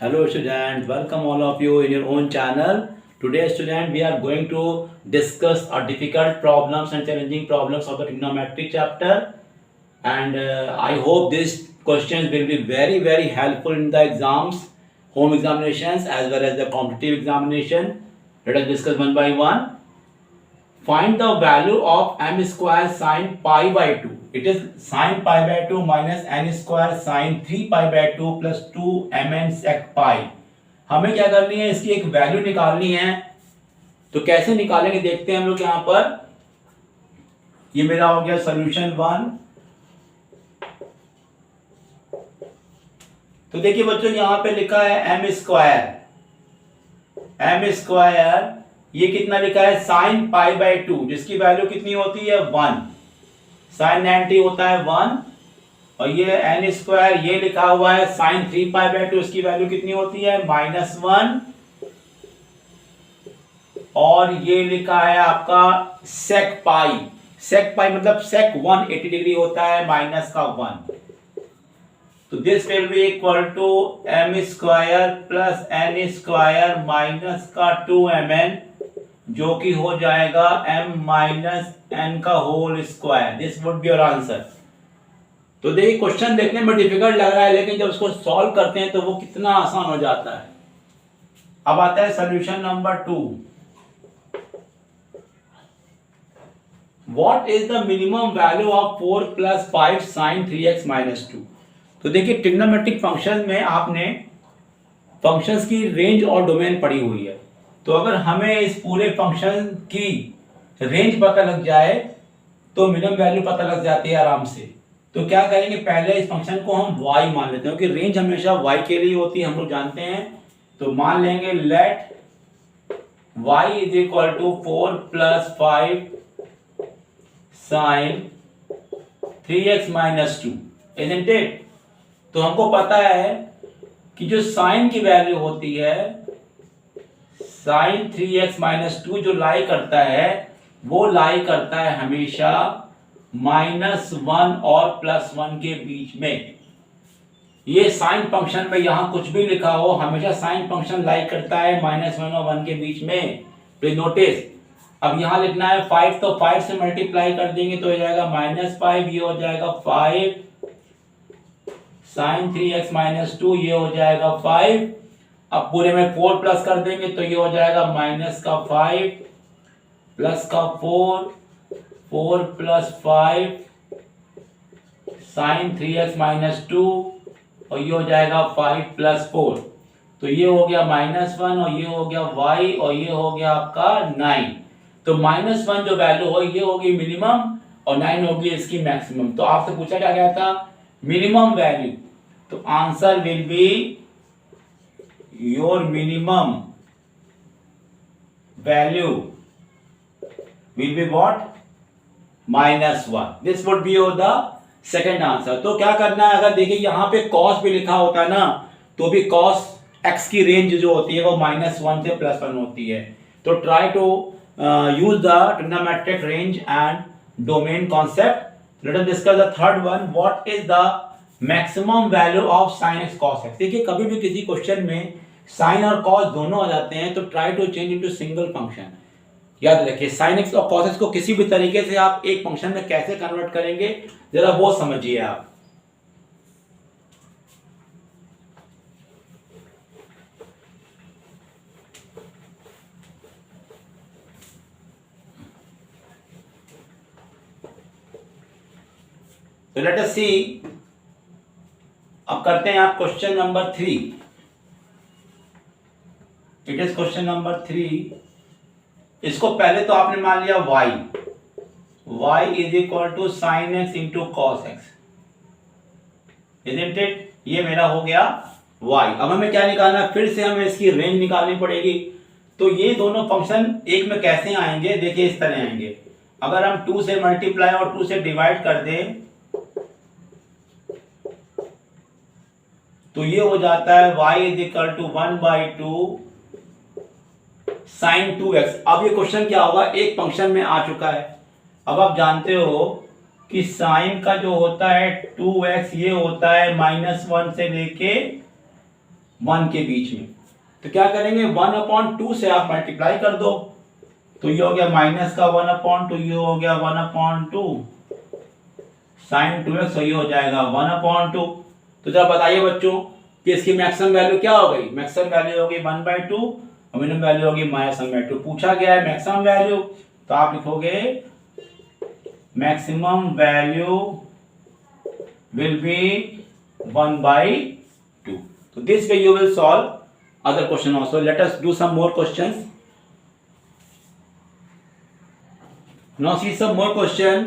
Hello students, welcome all of you in your own channel. Today student we are going to discuss difficult problems and challenging problems of the trigonometry chapter, and I hope these questions will be very helpful in the exams, home examinations as well as the competitive examination. Let us discuss one by one. Find the value of m square sine pi by 2. It is sine pi by 2 minus n square sine 3 pi by 2 plus 2 mn sec pi. हमें क्या करनी है, इसकी एक value निकालनी है. तो कैसे निकालेंगे देखते हैं हम लोग. यहाँ पर ये मेरा हो गया सोल्यूशन 1. तो देखिए बच्चों, यहाँ पे लिखा है एम स्क्वायर, ये कितना लिखा है साइन पाई बाय 2, जिसकी वैल्यू कितनी होती है 1. साइन 90 होता है 1. और ये एन स्क्वायर ये लिखा हुआ है साइन 3 पाई बाय 2, इसकी वैल्यू कितनी होती है -1. और ये लिखा है आपका सेक पाई. सेक पाई मतलब सेक 180 डिग्री होता है -1. तो this will be equal to M square plus N square minus का 2mn, जो कि हो जाएगा m माइनस n का whole square. This would be your answer. तो देखिए क्वेश्चन देखने में डिफिकल्ट लग रहा है, लेकिन जब उसको सॉल्व करते हैं तो वो कितना आसान हो जाता है. अब आता है solution number 2. What is the minimum value of 4 plus 5 sine 3x minus 2. तो देखिए ट्रिग्नोमेट्रिक फंक्शन में आपने फंक्शंस की रेंज और डोमेन पढ़ी हुई है. तो अगर हमें इस पूरे फंक्शन की रेंज पता लग जाए तो मिनिमम वैल्यू पता लग जाती है आराम से. तो क्या करेंगे, पहले इस फंक्शन को हम y मान लेते हैं, क्योंकि रेंज हमेशा y के लिए होती है, हम लोग जानते हैं. तो मान लेंगे let y is equal to 4 plus 5 sine 3x minus 2, isn't it. तो हमको पता है कि जो साइन की वैल्यू होती है साइन 3x माइनस 2 जो लाई करता है, वो लाई करता है हमेशा -1 और +1 के बीच में. ये साइन फंक्शन में यहां कुछ भी लिखा हो, हमेशा साइन फंक्शन लाई करता है -1 और 1 के बीच में. Please notice. अब यहां लिखना है 5, तो 5 से मल्टीप्लाई कर देंगे तो हो जाएगा -5, ये हो जाएगा 5 साइन 3x माइनस 2, ये हो जाएगा 5. अब पूरे में 4 प्लस कर देंगे तो ये हो जाएगा -5 प्लस का 4 प्लस 5 साइन 3x माइनस 2, और ये हो जाएगा 5 प्लस 4. तो ये हो गया -1 और ये हो गया y और ये हो गया आपका 9. तो -1 जो वैल्यू हो ये होगी मिनिमम और 9 होगी इसकी मैक्सिमम. तो आपसे पूछा क्या गया था मिनिमम वैल्यू. तो answer will be your minimum value will be what -1. this would be your the second answer. तो क्या करना है, अगर देखिए यहाँ पे cos भी लिखा होता है ना, तो भी cos x की रेंज जो होती है वो -1 से +1 होती है. तो try to use the trigonometric range and domain concept. Let us discuss the third one. What is the maximum value of sin x cos x. देखिए कभी भी किसी क्वेश्चन में sin और cos दोनों आ जाते हैं तो try to change into single function. याद रखिए sin x और cos x को किसी भी तरीके से आप एक फंक्शन में कैसे कन्वर्ट करेंगे, जरा वो समझिए आप. तो लेट अस सी. अब करते हैं आप question number 3. It is question number 3. इसको पहले तो आपने मान लिया y is equal to sine X into cos X, isn't it. ये मेरा हो गया y. अब हमें क्या निकालना है, फिर से हमें इसकी रेंज निकालनी पड़ेगी. तो ये दोनों फंक्शन एक में कैसे आएंगे, देखिए इस तरह आएंगे. अगर हम 2 से मल्टीप्लाई और 2 से डिवाइड कर दें तो ये हो जाता है y is equal to 1/2 sine 2x. अब ये क्वेश्चन क्या होगा, एक फंक्शन में आ चुका है. अब आप जानते हो कि साइन का जो होता है 2x ये होता है -1 से लेके 1 के बीच में। तो क्या करेंगे 1/2 से आप मल्टीप्लाई कर दो, तो ये हो गया माइनस का 1/2, ये हो गया 1/2 साइन 2x, तो ये हो जाएगा 1/2। तो जरा बताइए बच्चों कि इसकी मैक्सिमम वैल्यू क्या हो गई? मैक्सिमम वैल्यू होगी 1/2 और मिनिमम वैल्यू होगी -1/2। पूछा गया है मैक्सिमम वैल्यू, तो आप लिखोगे मैक्सिमम वैल्यू विल बी 1/2। तो this way you will solve other question also. Let us do some more questions. Now see some more question.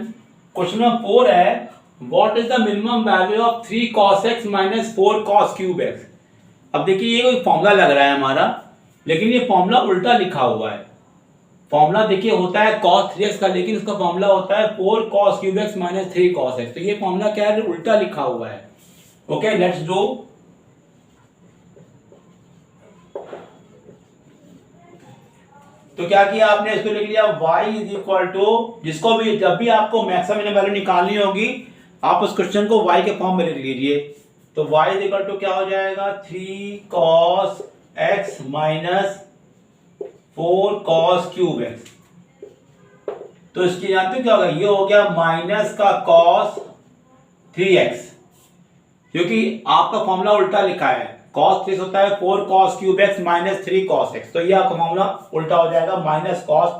Question number 4 है, what is the minimum value of 3 cos x minus 4 cos cube x? अब देखिए ये कोई formula लग रहा है हमारा, लेकिन ये फॉर्मूला उल्टा लिखा हुआ है। फॉर्मूला देखिए होता है cos 3x का, लेकिन इसका फॉर्मूला होता है 4 cos cube x minus 3 cos x। तो ये फॉर्मूला क्या है? उल्टा लिखा हुआ है। Okay, let's do. तो क्या किया आपने? इसको लिख लिया y इज इक्वल टू, जिसको भी जब भी आपको मैक्सिमम वैल्यू निकालनी होगी आप उस क्वेश्चन को y के फॉर्म में लिख लीजिए। तो y इज इक्वल टू क्या हो जाएगा? 3 cos x minus 4 cos cube x। तो इसकी जानते हो क्या होगा? ये हो गया माइनस का cos 3x, क्योंकि आपका फॉर्मूला उल्टा लिखा है। cos 3 होता है 4 cos cube x minus 3 cos x, तो ये आपका फॉर्मूला उल्टा हो जाएगा माइनस cos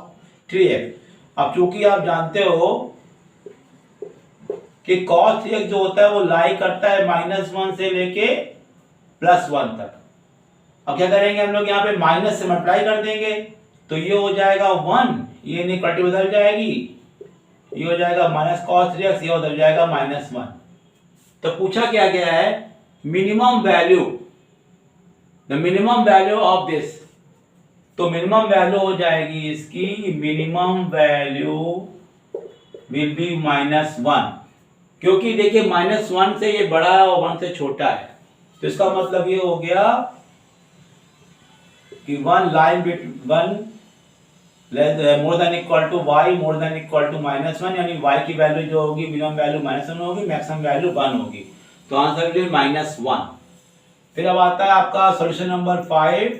3x। अब चूंकि आप जानते हो कि cos 3x जो होता है वो लाई करता है -1 से लेके +1 तक। अब क्या करेंगे हम लोग? यहाँ पे माइनस से मल्टीप्लाई कर देंगे, तो ये हो जाएगा 1, ये इनइक्वालिटी बदल जाएगी, ये हो जाएगा माइनस cos 3x, ये बदल जाएगा -1। तो पूछा क्या गया है? Minimum value, the minimum value of this. तो मिनिमम वैल्यू हो जाएगी इसकी, मिनिमम वैल्यू विल बी -1, क्योंकि देखिए -1 से ये बड़ा है और 1 से छोटा है। तो इसका मतलब ये हो गया कि 1 line more than equal to y more than equal to -1, यानी y की वैल्यू जो होगी मिनिमम वैल्यू -1 होगी, मैक्सिमम वैल्यू 1 होगी। तो आंसर विल बी -1। फिर अब आता है आपका सॉल्यूशन नंबर 5।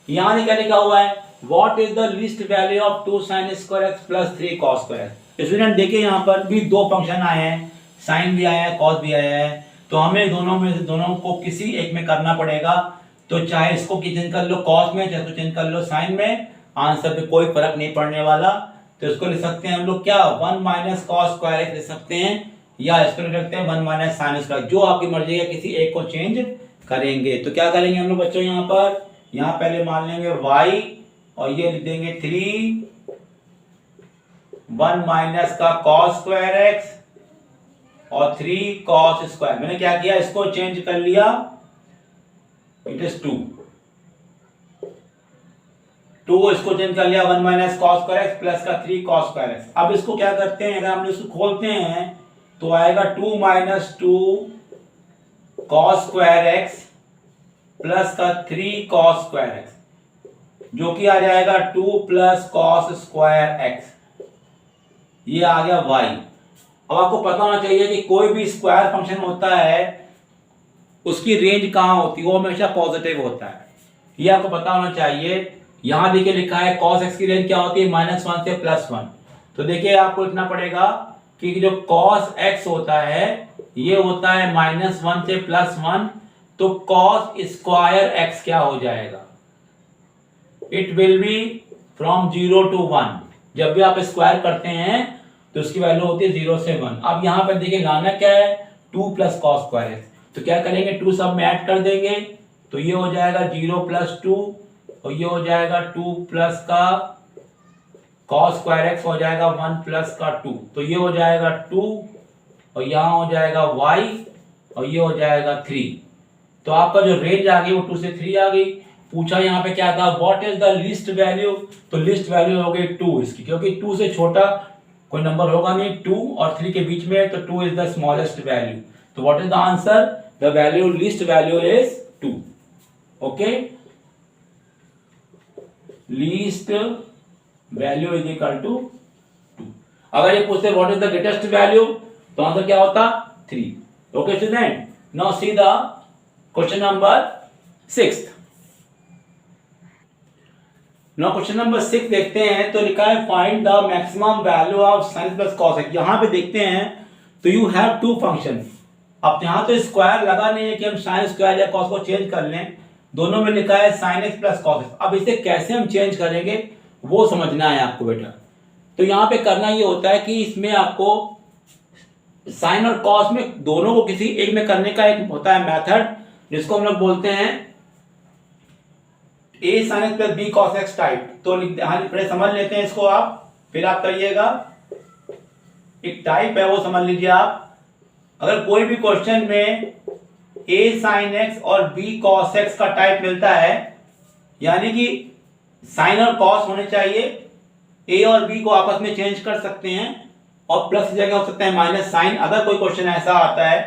यहां क्या लिखा हुआ है? What is the least value of 2 sin square x plus 3 cos square x। Student देखिए यहाँ पर भी दो फंक्शन आए हैं, साइन भी आया है, कॉस भी आया है। तो हमें दोनों में से दोनों को किसी एक में करना पड़ेगा। तो चाहे इसको चेंज कर लो कॉस में, चाहे इसको चेंज कर लो साइन में, आंसर पे कोई फर्क नहीं पड़ने वाला। तो इसको लिख सकते हैं हम लोग क्या? 1 माइनस कॉस स्क्वायर x लिख सकते हैं, या इसको लिख सकते हैं 1 माइनस साइन स्क्वायर, जो आपकी मर्जी है, किसी एक को चेंज करेंगे। तो क्या करेंगे हम लोग बच्चों? यहाँ पर पहले मान लेंगे y और ये लिख देंगे 3 1 माइनस का cos स्क्वायर x और 3 cos स्क्वायर। मैंने क्या किया? इसको चेंज कर लिया, इट इज 2 इसको चेंज कर लिया 1 minus cos square x plus का 3 cos स्क्वायर x। अब इसको क्या करते हैं? अगर हम इसको खोलते हैं तो आएगा 2 minus 2 cos square x plus का 3 cos स्क्वायर x, जो कि आ जाएगा 2 प्लस cos स्क्वायर x। ये आ गया y। अब आपको पता होना चाहिए कि कोई भी स्क्वायर फंक्शन होता है उसकी रेंज कहाँ होती है? वो हमेशा पॉजिटिव होता है, ये आपको पता होना चाहिए। यहां देखिए लिखा है cos x की रेंज क्या होती है? -1 से +1। तो देखिए आपको लिखना पड़ेगा कि जो cos x होता है ये होता है -1 से +1, तो cos स्क्वायर x क्या हो जाएगा? It will be from 0 to 1। जब भी आप स्क्वायर करते हैं तो उसकी वैल्यू होती है 0 से 1। अब यहाँ पर देखिए लाना क्या है? 2 प्लस cos स्क्वायर x। तो क्या करेंगे? 2 सब में ऐड कर देंगे, तो ये हो जाएगा 0 + 2 और ये हो जाएगा 2 प्लस का cos स्क्वायर x हो जाएगा 1 प्लस का 2, तो ये हो जाएगा 2 और यहाँ हो जाएगा y और ये हो जाएगा 3। तो आपका जो रेंज आ गई वो 2 से 3 आ गई। पूछा यहाँ पे क्या था? What is the least value. तो लीस्ट वैल्यू हो गई 2 इसकी, क्योंकि 2 से छोटा कोई नंबर होगा नहीं, 2 और 3 के बीच में, तो 2 इज द स्मॉलेस्ट वैल्यू। तो what is the answer? The value least value is 2। Okay, least value is equal to 2। अगर ये पूछते what is the greatest value, तो आंसर क्या होता? 3। Okay student, now see the question number 6। Now question number 6 देखते हैं। तो लिखा है find the maximum value of sine plus cos X. यहाँ पे देखते हैं तो यू हैव टू फंक्शन। अब यहाँ तो स्क्वायर लगा नहीं है कि हम साइन स्क्वायर या कॉस को चेंज कर लें, दोनों में लिखा है sine x plus cos x. अब इसे कैसे हम चेंज करेंगे वो समझना है आपको बेटा। तो यहाँ पे करना ये होता है कि इसमें आपको साइन और कॉस में दोनों को किसी एक में करने का एक होता है मेथड, जिसको हम लोग बोलते हैं a sine x plus b cos x type. तो पहले समझ लेते हैं इसको, आप फिर आप करिएगा। एक टाइप है वो समझ लीजिए आप। अगर कोई भी क्वेश्चन में ए साइन एक्स और बी कॉस एक्स का टाइप मिलता है, यानी कि साइन और कॉस होने चाहिए, ए और बी को आपस में चेंज कर सकते हैं और प्लस की जगह हो सकता है माइनस साइन। अगर कोई क्वेश्चन ऐसा आता है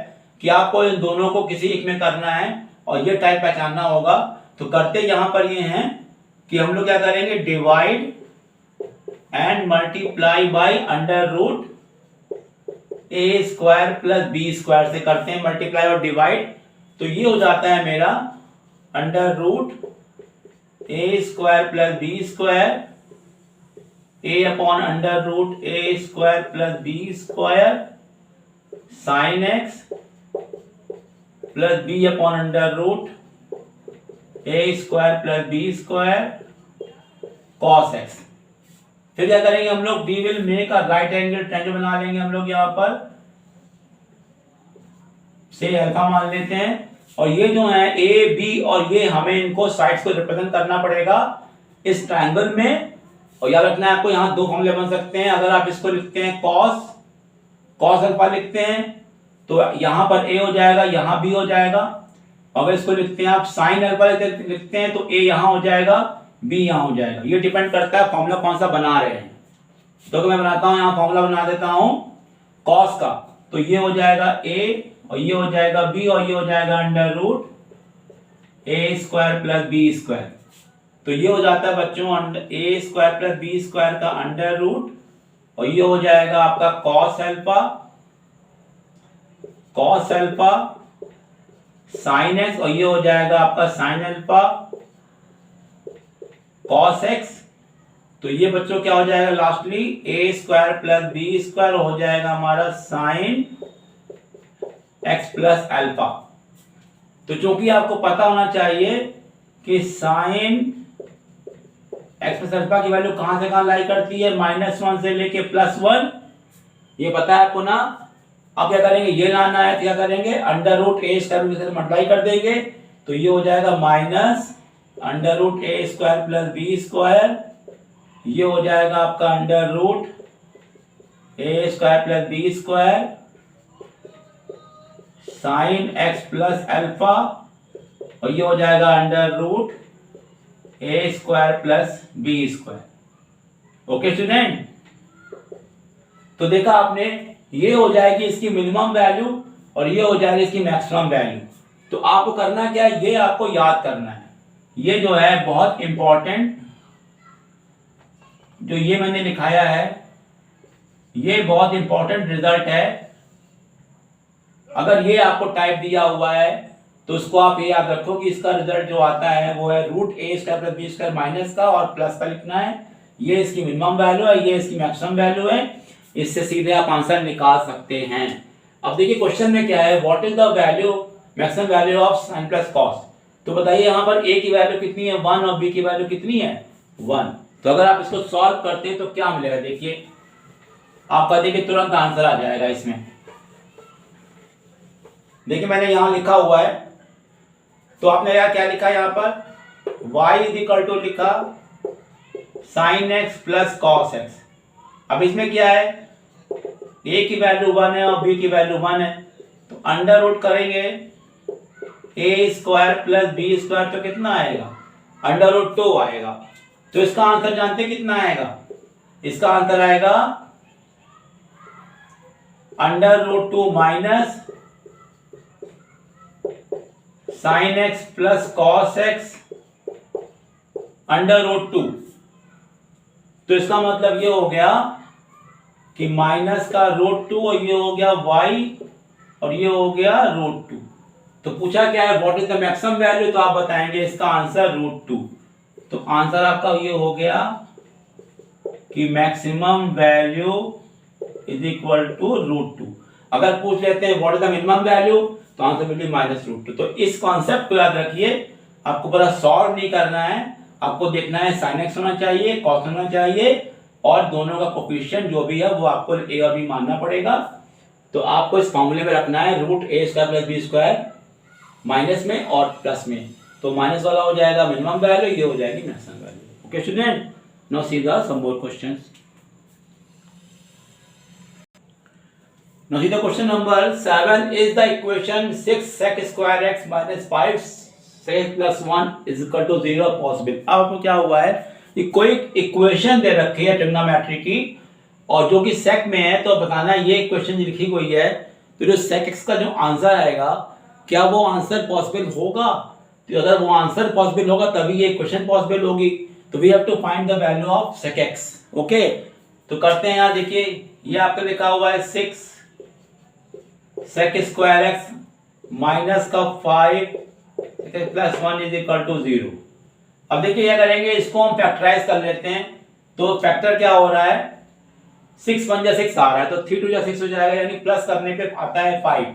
कि आपको इन दोनों को किसी एक में करना है और ये टाइप पहचानना होगा, तो करते यहां पर ये हैं कि हम लोग क्या करेंगे, divide and multiply by under root A square plus B square से करते हैं मल्टीप्लाई और डिवाइड। तो ये हो जाता है मेरा under root A square plus B square a upon under root A square plus B square sine x plus b upon under root A square plus B square cos x. फिर क्या करेंगे हम लोग, we will make a right angle triangle बना लेंगे हम लोग, यहां पर से अल्फा मान लेते हैं। और ये जो है ए बी और ये हमें इनको साइड्स को रिप्रेजेंट करना पड़ेगा इस ट्रायंगल में। और याद रखना है आपको, यहां दो फॉर्मूले बन सकते हैं। अगर आप इसको लिखते हैं कॉस अल्फा लिखते हैं तो यहां पर ए हो जाएगा, यहां बी हो जाएगा। अगर इसको लिखते हैं आप साइन अल्फा लिखते हैं तो ए यहां हो जाएगा, बी यहां हो जाएगा। ये डिपेंड करता है फॉर्मूला कौन सा बना रहे हैं। तो मैं बनाता हूं, यहां फॉर्मूला बना देता हूं कॉस का। तो ये हो जाएगा ए और ये हो जाएगा बी और ये हो जाएगा अंडर रूट ए स्क्वायर प्लस बी स्क्वायर। तो ये हो जाता है बच्चों ए स्क्वायर प्लस बी स्क्वायर का अंडर रूट और ये हो जाएगा आपका कॉस अल्फा साइन एक्स और ये हो जाएगा आपका साइन अल्फा कॉस एक्स। तो ये बच्चों क्या हो जाएगा लास्टली ए स्क्वायर प्लस बी स्क्वायर हो जाएगा हमारा साइन एक्स प्लस अल्फा। तो चूंकि आपको पता होना चाहिए कि साइन एक्स प्लस अल्फा की वैल्यू कहां से कहां लाई करती है, -1 से लेके +1, ये पता है आपको ना। अब क्या करेंगे, ये लाना है तो क्या करेंगे, अंडर रूट ए स्क्वायर से मल्टीप्लाई कर देंगे। तो ये हो जाएगा माइनस अंडर रूट ए स्क्वायर प्लस बी स्क्वायर, ये हो जाएगा आपका अंडर रूट ए square plus B square sine x plus alpha और ये हो जाएगा अंडर रूट ए square plus B square. Okay student, तो देखा आपने, ये हो जाएगी इसकी मिनिमम वैल्यू और ये हो जाएगी इसकी मैक्सिमम वैल्यू। तो आपको करना क्या है, ये आपको याद करना है। ये जो है बहुत इंपॉर्टेंट, जो ये मैंने लिखाया है ये बहुत इंपॉर्टेंट रिजल्ट है। अगर ये आपको टाइप दिया हुआ है तो उसको आप ये याद रखो कि इसका रिजल्ट जो आता है वो है रूट ए square plus B square minus का और प्लस का लिखना है। ये इसकी मिनिमम वैल्यू है, ये इसकी मैक्सिमम वैल्यू है। इससे सीधे आप आंसर निकाल सकते हैं। अब देखिए क्वेश्चन में क्या है, what is the value maximum value of sine plus cos. तो बताइए यहाँ पर ए की वैल्यू कितनी है 1 और बी की वैल्यू कितनी है 1। तो अगर आप इसको सॉल्व करते हैं तो क्या मिलेगा, देखिए आपका देखिए तुरंत आंसर आ जाएगा इसमें। देखिए मैंने यहां लिखा हुआ है, तो आपने यार क्या लिखा है यहाँ पर, y इज इक्वल टू लिखा sine x plus cos x. अब इसमें क्या है, a की वैल्यू 1 है और b की वैल्यू 1 है, तो अंडर रूट करेंगे ए स्क्वायर प्लस बी स्क्वायर तो कितना आएगा, अंडर रूट 2 आएगा। तो इसका आंसर जानते हैं कितना आएगा, इसका आंसर आएगा under root 2 minus sine x plus cos X under root 2। तो इसका मतलब ये हो गया कि माइनस का रूट 2 और ये हो गया y और ये हो गया रूट 2। तो पूछा क्या है, what is the maximum value, तो आप बताएंगे इसका आंसर √2। तो आंसर आपका ये हो गया कि maximum value is equal to √2। अगर पूछ लेते हैं what is the minimum value, तो आंसर मिलेगी -√2। तो इस कॉन्सेप्ट को याद रखिए, आपको पूरा सॉल्व नहीं करना है, आपको देखना है sin x होना चाहिए, cos होना चाहिए, और दोनों का कोफिशिएंट जो भी है वो आपको a और b मानना पड़ेगा। तो आपको इस फॉर्मूले में रखना है √a² + b² माइनस में और प्लस में। तो माइनस वाला हो जाएगा मिनिमम वैल्यू, ये हो जाएगी maximum value. Okay student, now see the some more questions. Now see the question number 7 is the equation 6 sec square x minus 5 sec plus 1 is equal to 0 possible। अब आपको क्या हुआ है कि कोई इक्वेशन दे रखी है ट्रिग्नोमेट्री की, और जो कि सेक में है, तो बताना ये इक्वेशन लिखी गई है, तो जो सेक एक्स का जो आंसर आएगा क्या वो आंसर पॉसिबल होगा। तो अगर वो आंसर पॉसिबल होगा तभी ये इक्वेशन पॉसिबल होगी। तो we have to find the value of sec X. Okay, तो करते हैं। यहाँ देखिए ये आपका लिखा हुआ है 6 sec स्क्वायर एक्स माइनस का 5 प्लस 1 इज इक्वल टू 0। अब देखिए क्या करेंगे, इसको हम फैक्टराइज कर लेते हैं। तो फैक्टर क्या हो रहा है, 6 1 जा 6 आ रहा है, तो 3 2 जा 6 हो जाएगा, यानी प्लस करने पे आता है 5।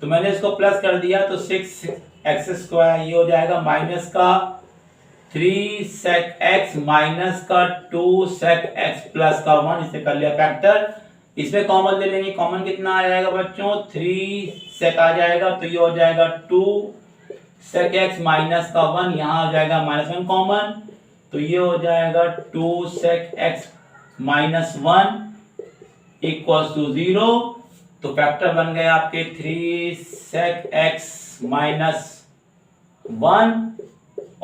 तो मैंने इसको प्लस कर दिया, तो 6x² ये हो जाएगा माइनस का 3 sec x माइनस का 2 sec x प्लस का 1, इसे कर लिया फैक्टर। इसमें कॉमन ले लेंगे, कॉमन कितना आ जाएगा बच्चों, 3 sec आ जाएगा, तो ये हो जाएगा 2 sec x माइनस का 1, यहाँ हो जाएगा -1 कॉमन, तो ये हो जाएगा 2 sec x minus 1 equals to 0। तो फैक्टर बन गए आपके 3 sec x माइनस 1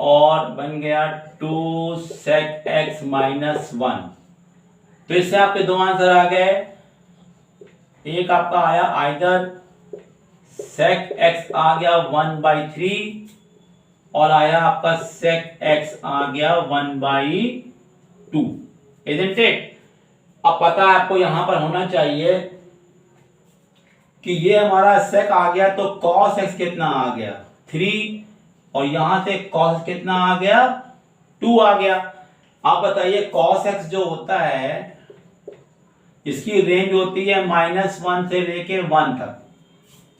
और बन गया 2 sec x माइनस 1। तो इससे आपके दो आंसर आ गए। एक आपका आया आइदर sec x आ गया 1/3 और आया आपका sec x आ गया 1/2, isn't it? अब पता है आपको यहां पर होना चाहिए कि ये हमारा sec आ गया, तो cos x कितना आ गया 3, और यहां से cos कितना आ गया 2 आ गया। आप बताइए cos x जो होता है इसकी रेंज होती है -1 से लेके 1 तक।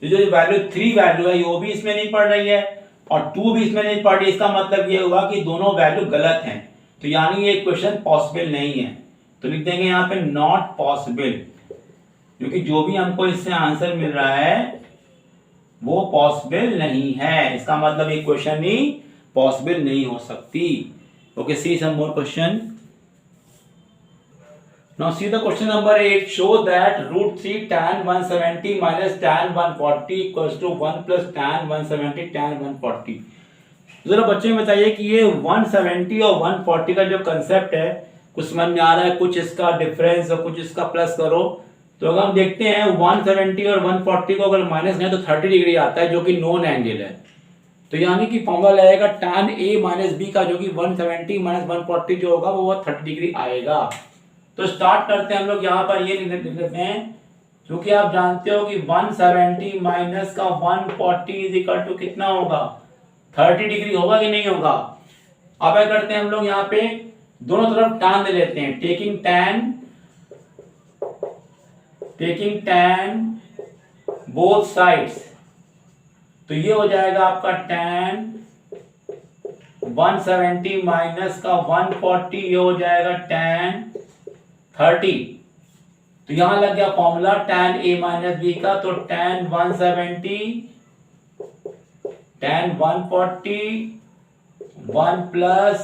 तो जो वैल्यू 3 वैल्यू है वो भी इसमें नहीं पड़ रही है और 2 भी इसमें नहीं पड़ रही। इसका मतलब ये हुआ कि दोनों वैल्यू गलत हैं, तो यानी ये इक्वेशन पॉसिबल नहीं है। तो लिख देंगे यहाँ पे नॉट पॉसिबल, क्योंकि जो भी हमको इससे आंसर मिल रहा है वो पॉसिबल नहीं है। इसका मतलब इक्वेशन ही पॉसिबल नहीं हो सकती। Okay, see some more question. Now see the question number 8. Show that √3 tan 170 minus tan 140 equals to 1 plus tan 170 tan 140। जरा बच्चे में बताइए कि ये 170 और 140 का जो कंसेप्ट है कुछ समझ में आ रहा है, कुछ इसका डिफरेंस और कुछ इसका प्लस करो। तो अगर हम देखते हैं 170 और 140 को अगर माइनस करें तो 30 डिग्री आता है, जो कि नॉन एंगल है। तो यानी कि फॉर्मूला लगेगा tan a माइनस b का, जो कि 170 माइनस 140 जो होगा वो 30 डिग्री आएगा। तो स्टार्ट करते हैं हम लोग। यहाँ पर ये लिख लेते हैं, क्योंकि आप जानते हो कि 170 माइनस का 140 इज इक्वल टू कितना होगा 30 डिग्री होगा कि नहीं होगा। अब क्या करते हैं हम लोग, यहाँ पे दोनों तरफ tan ले लेते हैं, टेकिंग tan बोथ साइड्स। तो ये हो जाएगा आपका tan 170 माइनस का 140, ये हो जाएगा tan 30। तो यहां लग गया formula tan a minus b का, तो tan 170 tan 140 1 plus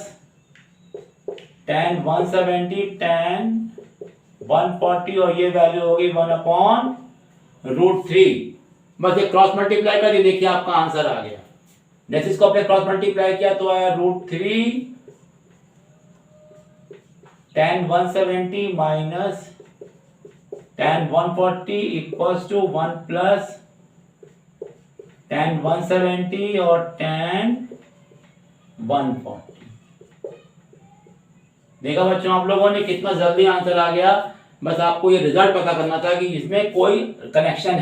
tan 170 tan 140, और ये वैल्यू होगी 1/√3। बस ये क्रॉस मल्टीप्लाई करिए, देखिए आपका आंसर आ गया। नेक्स्ट इसको आपने क्रॉस मल्टीप्लाई किया तो आया √3 tan 170 minus tan 140 equals to 1 plus tan 170 और tan 140। देखा बच्चों आप लोगों ने कितना जल्दी आंसर आ गया। बस आपको ये रिजल्ट पता करना था कि इसमें कोई कनेक्शन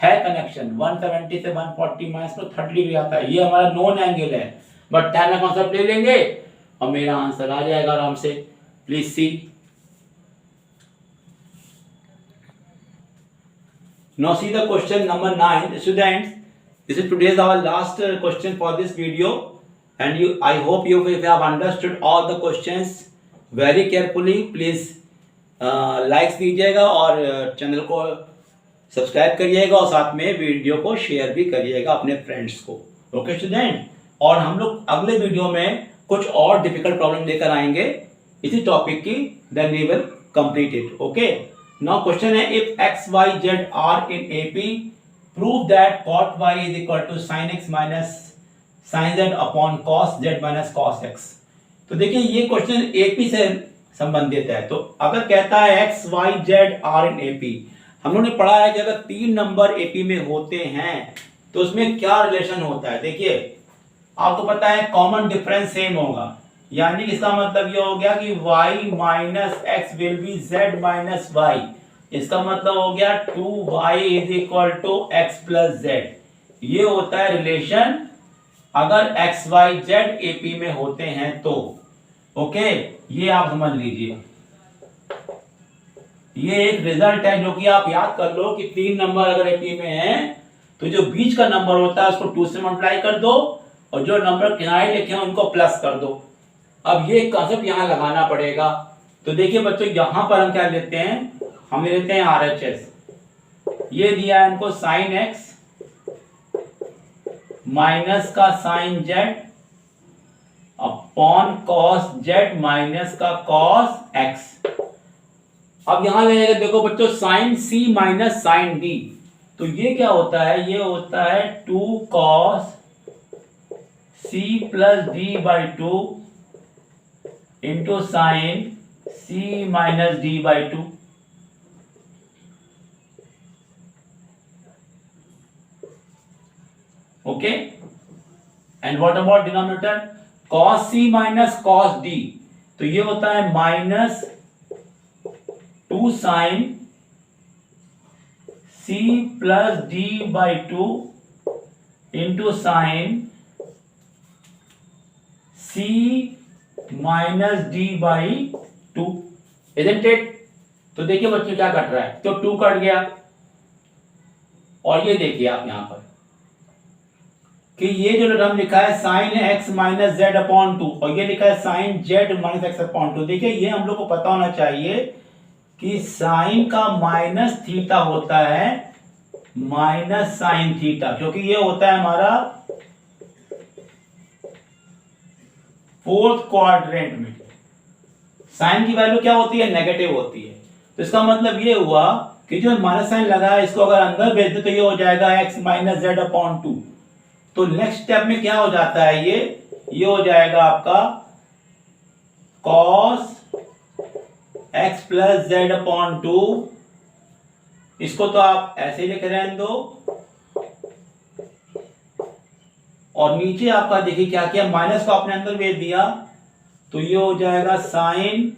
है कनेक्शन 170 से 140 माइनस में 30 डिग्री आता है, ये हमारा नॉन एंगल है, बट tan का कॉन्सेप्ट ले लेंगे और मेरा आंसर आ जाएगा आराम से। Please see. Now see the question number 9. Students, this is today's our last question for this video, and I hope you have understood all the questions very carefully. Please likes दीजिएगा और channel को subscribe करिएगा और साथ में video को share भी करिएगा अपने फ्रेंड्स को। ओके स्टूडेंट, और हम लोग अगले वीडियो में कुछ और डिफिकल्ट प्रॉब्लम लेकर आएंगे इसी टॉपिक की, then we will complete it. Okay, now question है, if x y z are in AP prove that cot y is equal to sin x minus sin z upon cos z minus cos x। तो देखिए ये question AP से संबंधित है। तो अगर कहता है x y z are in AP, हम लोगों ने पढ़ा है कि अगर 3 नंबर एपी में होते हैं तो उसमें क्या रिलेशन होता है। देखिए आपको पता है कॉमन डिफरेंस सेम होगा, यानी इसका मतलब ये हो गया कि y minus x will be z minus y। इसका मतलब हो गया 2y is equal to x plus z. ये होता है रिलेशन अगर एक्स वाई जेड एपी में होते हैं तो। ओके, ये आप समझ लीजिए, ये एक रिजल्ट है जो कि आप याद कर लो कि 3 नंबर अगर एपी में है तो जो बीच का नंबर होता है उसको 2 से मल्टीप्लाई कर दो और जो नंबर किनारे लिखे हैं उनको प्लस कर दो। अब ये कॉन्सेप्ट यहां लगाना पड़ेगा। तो देखिए बच्चों, यहां पर हम क्या लेते हैं, हम लेते हैं RHS। ये दिया है हमको sin x माइनस का sin z upon cos z minus का cos x। अब यहां ले देखो बच्चों, sin c minus sin d, तो ये क्या होता है, ये होता है 2 cos c plus d by 2 into sine c minus d by 2। Okay, and what about denominator, cos c minus cos d, तो ये होता है minus 2 sine c plus d by 2 into sine c minus d by 2, isn't it. तो देखिए बच्चों क्या cut रहा है, तो 2 कट गया, और ये देखिए आप यहां पर कि ये जो टर्म लिखा है sin x minus z upon 2 और ये लिखा है sin z minus x upon 2। देखिए ये हम लोग को पता होना चाहिए कि sin का माइनस थीटा होता है माइनस sin थीटा, क्योंकि ये होता है हमारा 4th क्वाड्रेंट में। साइन की वैल्यू क्या होती है, नेगेटिव होती है। तो इसका मतलब ये हुआ कि जो माइनस साइन लगा है इसको अगर अंदर भेज दे तो ये हो जाएगा x माइनस जेड अपॉन 2। तो नेक्स्ट स्टेप में क्या हो जाता है, ये हो जाएगा आपका cos x plus z upon 2। इसको तो आप ऐसे लिख रहने दो, और नीचे आपका देखिए क्या किया, माइनस को आपने अंदर भेज दिया, तो ये हो जाएगा sine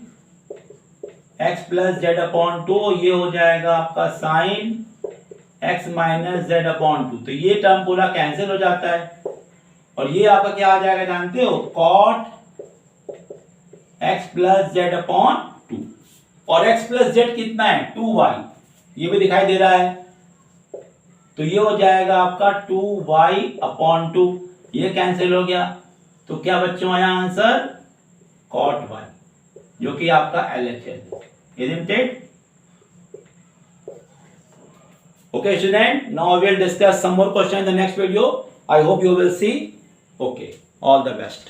x plus z upon 2, ये हो जाएगा आपका sine x minus z upon 2। तो ये टर्म पूरा कैंसिल हो जाता है, और ये आपका क्या आ जाएगा जानते हो, cot x plus z upon 2। और x प्लस जेड कितना है, 2y, ये भी दिखाई दे रहा है, तो ये हो जाएगा आपका 2y अपॉन 2, ये कैंसिल हो गया। तो क्या बच्चों आया आंसर, cot y, जो कि आपका LHS है, isn't it? Okay student, now we will discuss some more questions in the next video. I hope you will see. Okay, all the best.